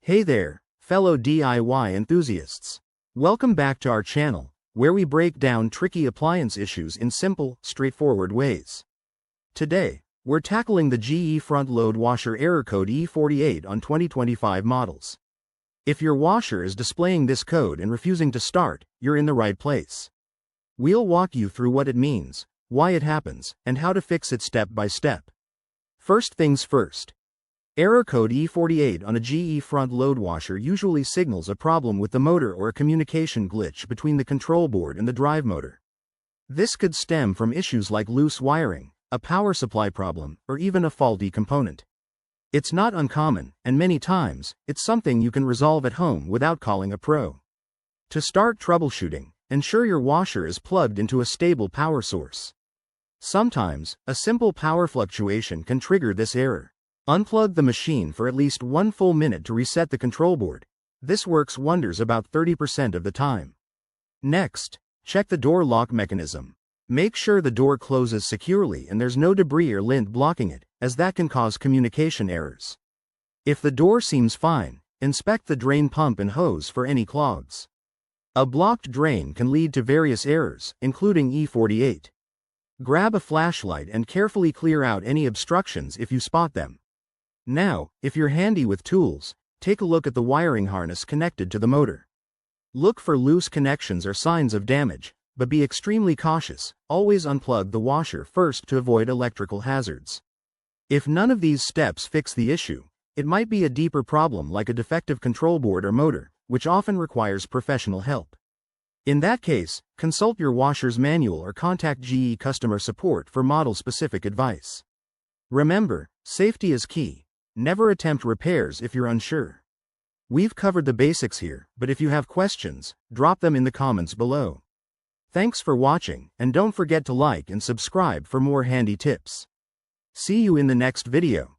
Hey there, fellow DIY enthusiasts. Welcome back to our channel, where we break down tricky appliance issues in simple, straightforward ways. Today, we're tackling the GE front-load washer error code E48 on 2025 models. If your washer is displaying this code and refusing to start, you're in the right place. We'll walk you through what it means, why it happens, and how to fix it step by step. First things first. Error code E48 on a GE front-load washer usually signals a problem with the motor or a communication glitch between the control board and the drive motor. This could stem from issues like loose wiring, a power supply problem, or even a faulty component. It's not uncommon, and many times, it's something you can resolve at home without calling a pro. To start troubleshooting, ensure your washer is plugged into a stable power source. Sometimes, a simple power fluctuation can trigger this error. Unplug the machine for at least 1 full minute to reset the control board. This works wonders about 30% of the time. Next, check the door lock mechanism. Make sure the door closes securely and there's no debris or lint blocking it, as that can cause communication errors. If the door seems fine, inspect the drain pump and hose for any clogs. A blocked drain can lead to various errors, including E48. Grab a flashlight and carefully clear out any obstructions if you spot them. Now, if you're handy with tools, take a look at the wiring harness connected to the motor. Look for loose connections or signs of damage, but be extremely cautious. Always unplug the washer first to avoid electrical hazards. If none of these steps fix the issue, it might be a deeper problem like a defective control board or motor, which often requires professional help. In that case, consult your washer's manual or contact GE customer support for model-specific advice. Remember, safety is key. Never attempt repairs if you're unsure. We've covered the basics here, but if you have questions, drop them in the comments below. Thanks for watching, and don't forget to like and subscribe for more handy tips. See you in the next video.